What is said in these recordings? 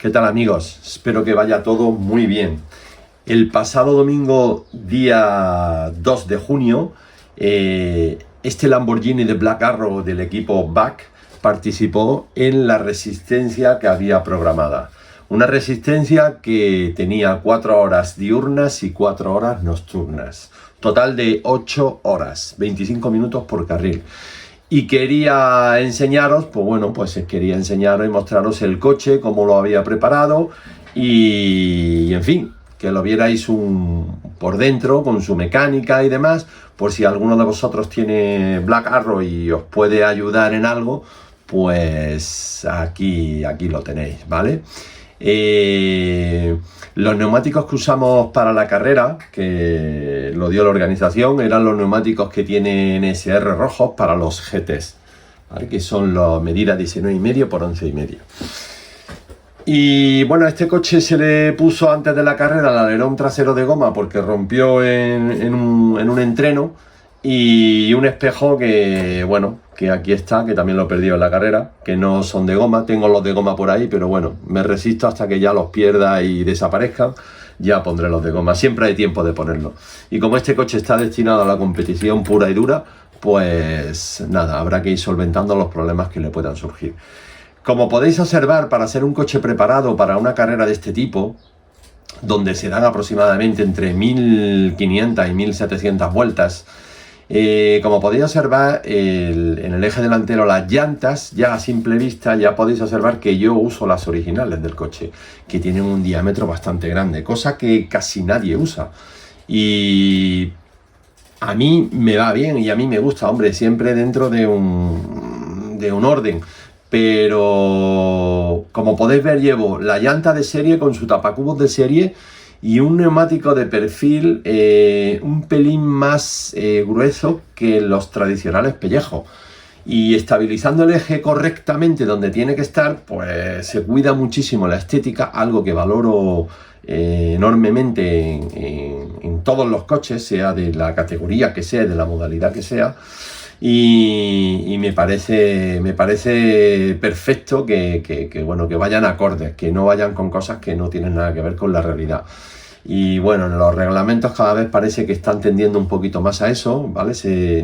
¿Qué tal, amigos? Espero que vaya todo muy bien. El pasado domingo, día 2 de junio, este Lamborghini de Black Arrow del equipo BAK participó en la resistencia que había programada. Una resistencia que tenía 4 horas diurnas y 4 horas nocturnas. Total de 8 horas, 25 minutos por carril. Y quería enseñaros, quería enseñaros y mostraros el coche, cómo lo había preparado y en fin, que lo vierais por dentro con su mecánica y demás, por si alguno de vosotros tiene Black Arrow y os puede ayudar en algo, pues aquí lo tenéis, ¿vale? Los neumáticos que usamos para la carrera, que lo dio la organización, eran los neumáticos que tienen SR rojos para los GTs, ¿vale? Que son las medidas 19,5 por 11,5. Y bueno, a este coche se le puso antes de la carrera el alerón trasero de goma porque rompió en un entreno, y un espejo que aquí está, que también lo he perdido en la carrera, que no son de goma. Tengo los de goma por ahí, pero bueno, me resisto hasta que ya los pierda y desaparezcan, ya pondré los de goma. Siempre hay tiempo de ponerlos. Y como este coche está destinado a la competición pura y dura, pues nada, habrá que ir solventando los problemas que le puedan surgir. Como podéis observar, para ser un coche preparado para una carrera de este tipo, donde se dan aproximadamente entre 1500 y 1700 vueltas, como podéis observar, en el eje delantero las llantas, ya a simple vista, ya podéis observar que yo uso las originales del coche, que tienen un diámetro bastante grande, cosa que casi nadie usa. Y a mí me va bien y a mí me gusta, hombre, siempre dentro de un orden. Pero como podéis ver, llevo la llanta de serie con su tapacubos de serie y un neumático de perfil un pelín más grueso que los tradicionales pellejos. Y estabilizando el eje correctamente donde tiene que estar, pues se cuida muchísimo la estética, algo que valoro enormemente en todos los coches, sea de la categoría que sea, de la modalidad que sea. Y me parece perfecto que vayan acordes, que no vayan con cosas que no tienen nada que ver con la realidad. Y bueno, en los reglamentos cada vez parece que están tendiendo un poquito más a eso, ¿vale?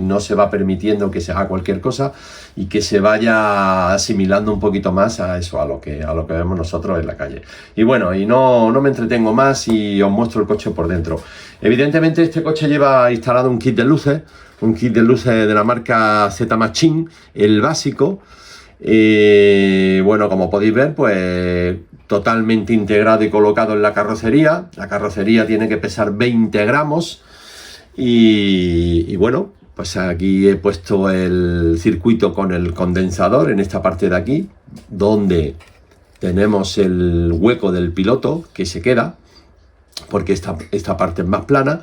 No se va permitiendo que se haga cualquier cosa y que se vaya asimilando un poquito más a eso, a lo que vemos nosotros en la calle. Y bueno, y no me entretengo más y os muestro el coche por dentro. Evidentemente este coche lleva instalado un kit de luces de la marca Z-Machine, el básico. Como podéis ver, pues totalmente integrado y colocado en la carrocería. La carrocería tiene que pesar 20 gramos y bueno, pues aquí he puesto el circuito con el condensador en esta parte de aquí, donde tenemos el hueco del piloto que se queda, porque esta parte es más plana.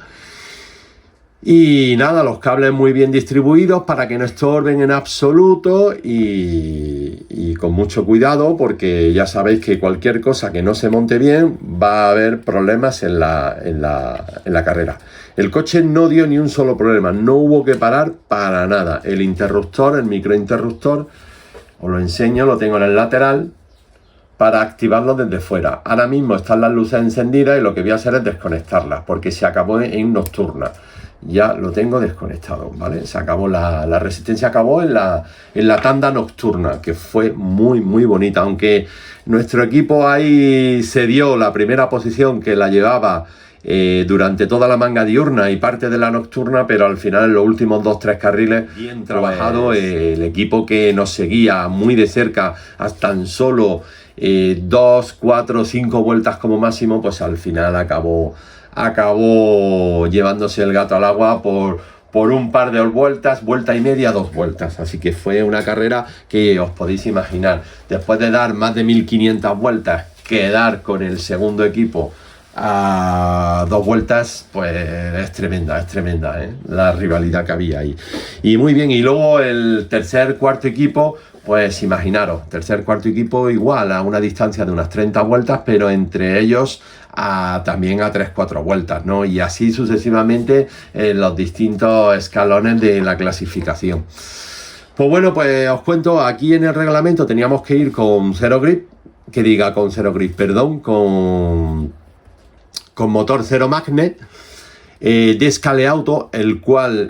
Y nada, los cables muy bien distribuidos para que no estorben en absoluto y con mucho cuidado, porque ya sabéis que cualquier cosa que no se monte bien va a haber problemas en la carrera. El coche no dio ni un solo problema, no hubo que parar para nada. El interruptor, el microinterruptor, os lo enseño, lo tengo en el lateral para activarlo desde fuera. Ahora mismo están las luces encendidas y lo que voy a hacer es desconectarlas, porque se acabó en nocturna. Ya lo tengo desconectado, ¿vale? Se acabó la resistencia, acabó en la tanda nocturna, que fue muy bonita, aunque nuestro equipo ahí se dio la primera posición, que la llevaba durante toda la manga diurna y parte de la nocturna, pero al final en los últimos 2-3 carriles bien trabajado. El equipo que nos seguía muy de cerca, hasta tan solo 2, 4, 5 vueltas como máximo, pues al final acabó llevándose el gato al agua por un par de vueltas, vuelta y media, 2 vueltas. Así que fue una carrera que os podéis imaginar, después de dar más de 1500 vueltas, quedar con el segundo equipo a 2 vueltas, pues es tremenda, la rivalidad que había ahí. Y muy bien, y luego el tercer, cuarto equipo, pues imaginaros, tercer, cuarto equipo igual, a una distancia de unas 30 vueltas, pero entre ellos también a 3-4 vueltas, ¿no? Y así sucesivamente en los distintos escalones de la clasificación. Pues bueno, pues os cuento, aquí en el reglamento teníamos que ir con 0 grip, que diga con cero grip, perdón, con motor cero magnet, de Scale Auto, el cual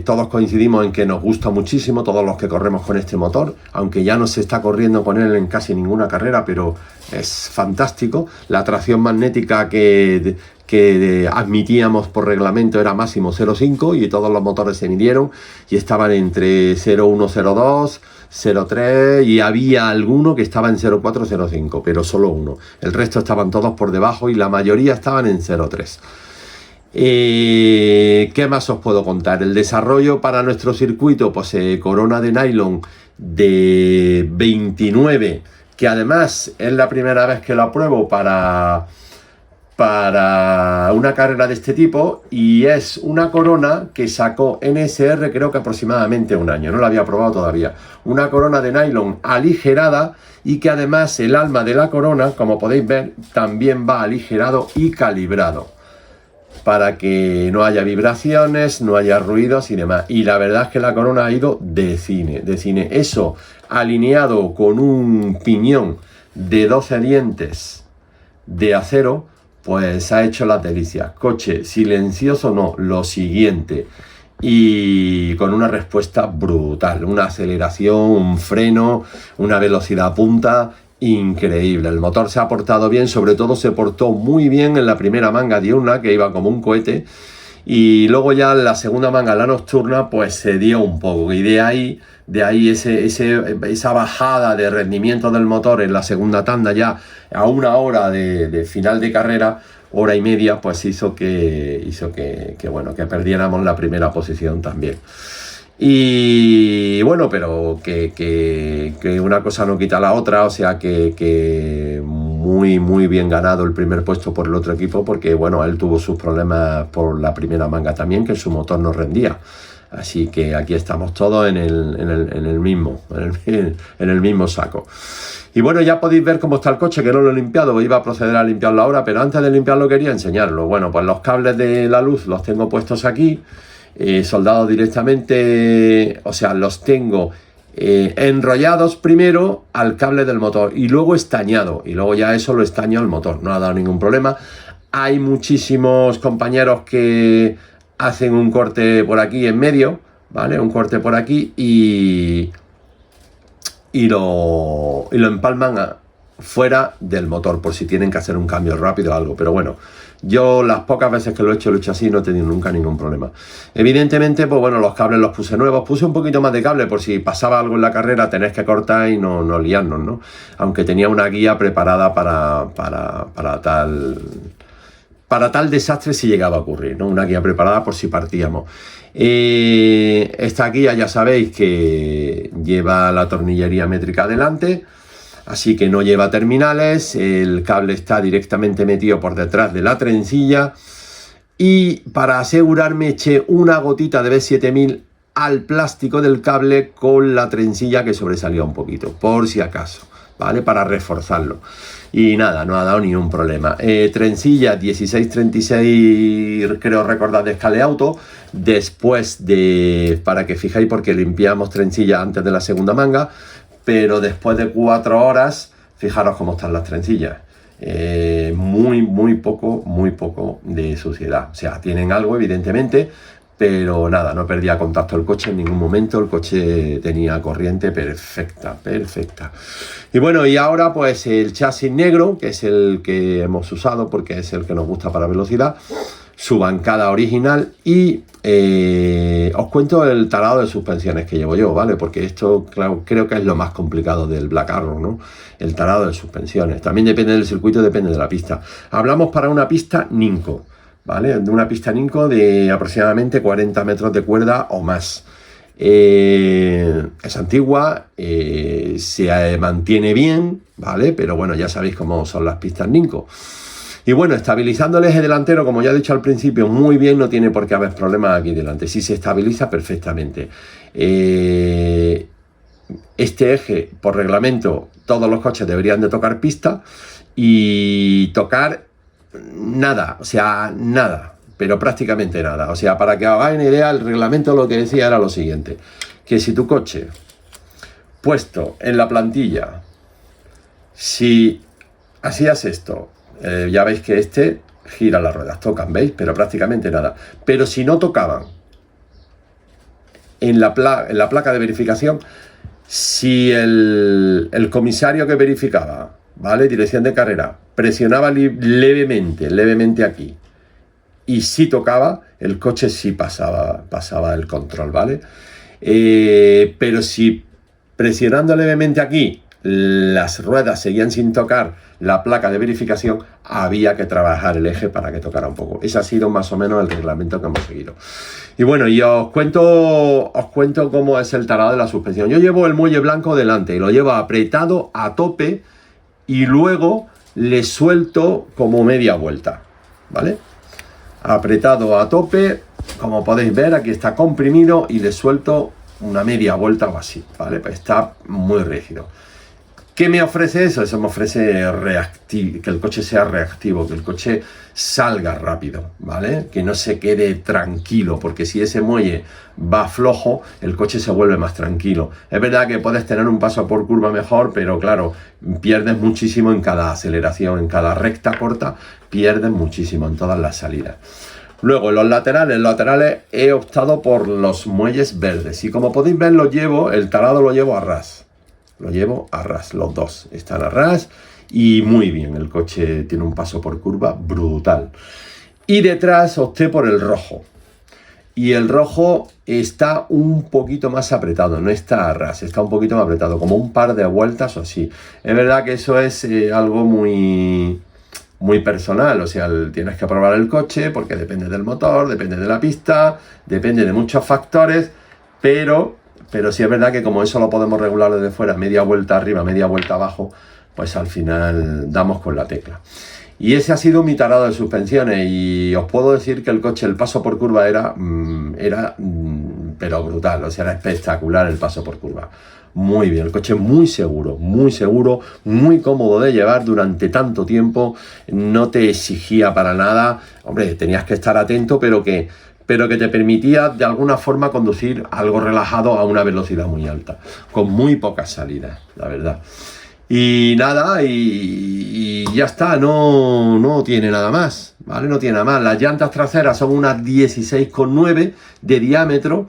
todos coincidimos en que nos gusta muchísimo, todos los que corremos con este motor, aunque ya no se está corriendo con él en casi ninguna carrera, pero es fantástico. La tracción magnética que admitíamos por reglamento era máximo 0,5 y todos los motores se midieron y estaban entre 0,1, 0,2, 0,3 y había alguno que estaba en 0,4, 0,5, pero solo uno. El resto estaban todos por debajo y la mayoría estaban en 0,3. ¿Qué más os puedo contar? El desarrollo para nuestro circuito, pues corona de nylon de 29, que además es la primera vez que lo apruebo para una carrera de este tipo, y es una corona que sacó NSR creo que aproximadamente un año, no la había probado todavía. Una corona de nylon aligerada y que además el alma de la corona, como podéis ver, también va aligerado y calibrado, para que no haya vibraciones, no haya ruidos y demás. Y la verdad es que la corona ha ido de cine, de cine. Eso alineado con un piñón de 12 dientes de acero, pues ha hecho las delicias. Coche silencioso, no, lo siguiente. Y con una respuesta brutal, una aceleración, un freno, una velocidad punta increíble. El motor se ha portado bien, sobre todo se portó muy bien en la primera manga diurna, que iba como un cohete, y luego ya en la segunda manga, la nocturna, pues se dio un poco, y de ahí esa bajada de rendimiento del motor en la segunda tanda, ya a una hora de final de carrera, hora y media, pues hizo que bueno, que perdiéramos la primera posición también. Y bueno, pero que una cosa no quita la otra, o sea que muy bien ganado el primer puesto por el otro equipo, porque bueno, él tuvo sus problemas por la primera manga también, que su motor no rendía. Así que aquí estamos todos en el mismo saco. Y bueno, ya podéis ver cómo está el coche, que no lo he limpiado, iba a proceder a limpiarlo ahora, pero antes de limpiarlo quería enseñarlo. Bueno, pues los cables de la luz los tengo puestos aquí. Soldados directamente, o sea, los tengo enrollados primero al cable del motor y luego estañado, y luego ya eso lo estaño al motor, no ha dado ningún problema. Hay muchísimos compañeros que hacen un corte por aquí en medio, ¿vale? Un corte por aquí y lo empalman fuera del motor por si tienen que hacer un cambio rápido o algo, pero bueno, yo las pocas veces que lo he hecho así, no he tenido nunca ningún problema. Evidentemente, pues bueno, los cables los puse nuevos, puse un poquito más de cable por si pasaba algo en la carrera, tenés que cortar y no liarnos, ¿no? Aunque tenía una guía preparada para tal desastre si llegaba a ocurrir, ¿no? Una guía preparada por si partíamos. Esta guía ya sabéis que lleva la tornillería métrica adelante, así que no lleva terminales, el cable está directamente metido por detrás de la trencilla, y para asegurarme eché una gotita de B7000 al plástico del cable con la trencilla que sobresalía un poquito, por si acaso, ¿vale? Para reforzarlo. Y nada, no ha dado ni un problema. Trencilla 1636, creo recordar, de Scale Auto. Después para que fijáis, porque limpiamos trencilla antes de la segunda manga, pero después de 4 horas, fijaros cómo están las trencillas. Muy poco de suciedad. O sea, tienen algo, evidentemente, pero nada, no perdía contacto el coche en ningún momento. El coche tenía corriente perfecta. Y bueno, y ahora pues el chasis negro, que es el que hemos usado porque es el que nos gusta para velocidad, su bancada original, y os cuento el tarado de suspensiones que llevo yo, ¿vale? Porque esto, claro, creo que es lo más complicado del Black Arrow, ¿no? El tarado de suspensiones. También depende del circuito, depende de la pista. Hablamos para una pista Ninco, ¿vale? De una pista Ninco de aproximadamente 40 metros de cuerda o más. Es antigua, se mantiene bien, ¿vale? Pero bueno, ya sabéis cómo son las pistas Ninco. Y bueno, estabilizando el eje delantero, como ya he dicho al principio, muy bien, no tiene por qué haber problemas aquí delante. Sí se estabiliza perfectamente. Este eje, por reglamento, todos los coches deberían de tocar pista, y tocar nada, o sea, nada, pero prácticamente nada. O sea, para que hagáis una idea, el reglamento lo que decía era lo siguiente, que si tu coche puesto en la plantilla Si hacías esto, ya veis que este gira las ruedas, tocan, ¿veis? Pero prácticamente nada. Pero si no tocaban en la placa de verificación, si el comisario que verificaba, ¿vale? Dirección de carrera, presionaba levemente aquí, y si tocaba, el coche sí pasaba el control, ¿vale? Pero si presionando levemente aquí, las ruedas seguían sin tocar la placa de verificación, había que trabajar el eje para que tocara un poco. Ese ha sido más o menos el reglamento que hemos seguido. Y bueno, y os cuento cómo es el tarado de la suspensión. Yo llevo el muelle blanco delante y lo llevo apretado a tope y luego le suelto como media vuelta, ¿vale? Apretado a tope, como podéis ver, aquí está comprimido y le suelto una media vuelta o así, ¿vale? Pues está muy rígido. ¿Qué me ofrece eso? Eso me ofrece que el coche sea reactivo, que el coche salga rápido, ¿vale? Que no se quede tranquilo, porque si ese muelle va flojo, el coche se vuelve más tranquilo. Es verdad que puedes tener un paso por curva mejor, pero claro, pierdes muchísimo en cada aceleración, en cada recta corta, pierdes muchísimo en todas las salidas. Luego, los laterales he optado por los muelles verdes. Y como podéis ver, el tarado lo llevo a ras. Lo llevo a ras, los dos están a ras y muy bien. El coche tiene un paso por curva brutal. Y detrás opté por el rojo. Y el rojo está un poquito más apretado, no está a ras, está un poquito más apretado, como un par de vueltas o así. Es verdad que eso es algo muy personal, o sea, tienes que probar el coche porque depende del motor, depende de la pista, depende de muchos factores, pero sí es verdad que como eso lo podemos regular desde fuera, media vuelta arriba, media vuelta abajo, pues al final damos con la tecla. Y ese ha sido mi tarado de suspensiones y os puedo decir que el coche, el paso por curva era pero brutal, o sea, era espectacular el paso por curva. Muy bien, el coche muy seguro, muy cómodo de llevar durante tanto tiempo, no te exigía para nada, hombre, tenías que estar atento, pero que te permitía de alguna forma conducir algo relajado a una velocidad muy alta, con muy pocas salidas, la verdad. Y nada, y ya está, no tiene nada más, ¿vale? No tiene nada más. Las llantas traseras son unas 16,9 de diámetro.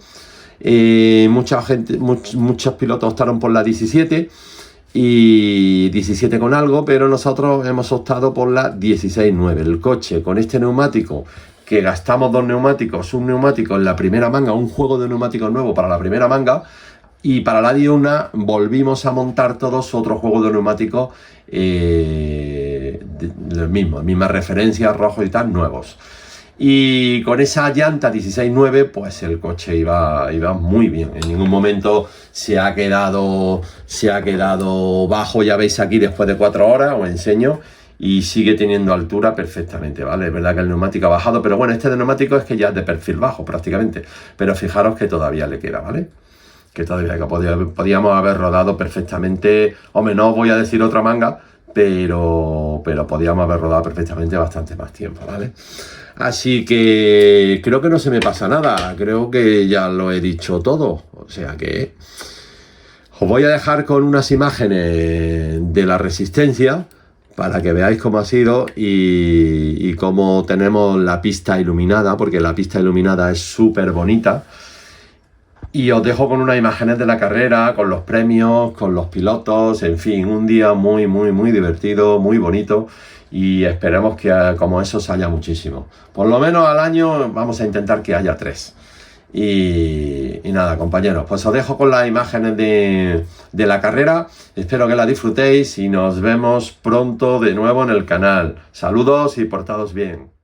Muchos pilotos optaron por la 17 y 17 con algo, pero nosotros hemos optado por la 16,9. El coche con este neumático, que gastamos dos neumáticos, un neumático en la primera manga, un juego de neumáticos nuevo para la primera manga, y para la diurna volvimos a montar todos otro juego de neumáticos, mismas referencias, rojos y tal, nuevos. Y con esa llanta 16,9, pues el coche iba muy bien. En ningún momento se ha quedado bajo, ya veis aquí después de 4 horas, os enseño, y sigue teniendo altura perfectamente, ¿vale? Es verdad que el neumático ha bajado, pero bueno, este de neumático es que ya es de perfil bajo prácticamente, pero fijaros que todavía le queda, ¿vale? Que todavía podíamos haber rodado perfectamente, hombre, no voy a decir otra manga, pero podíamos haber rodado perfectamente bastante más tiempo, ¿vale? Así que creo que no se me pasa nada, creo que ya lo he dicho todo, o sea que os voy a dejar con unas imágenes de la resistencia para que veáis cómo ha sido y cómo tenemos la pista iluminada, porque la pista iluminada es súper bonita. Y os dejo con unas imágenes de la carrera, con los premios, con los pilotos, en fin, un día muy divertido, muy bonito, y esperemos que como eso se haya muchísimo. Por lo menos al año vamos a intentar que haya 3. Y nada, compañeros, pues os dejo con las imágenes de la carrera, espero que la disfrutéis y nos vemos pronto de nuevo en el canal. Saludos y portaos bien.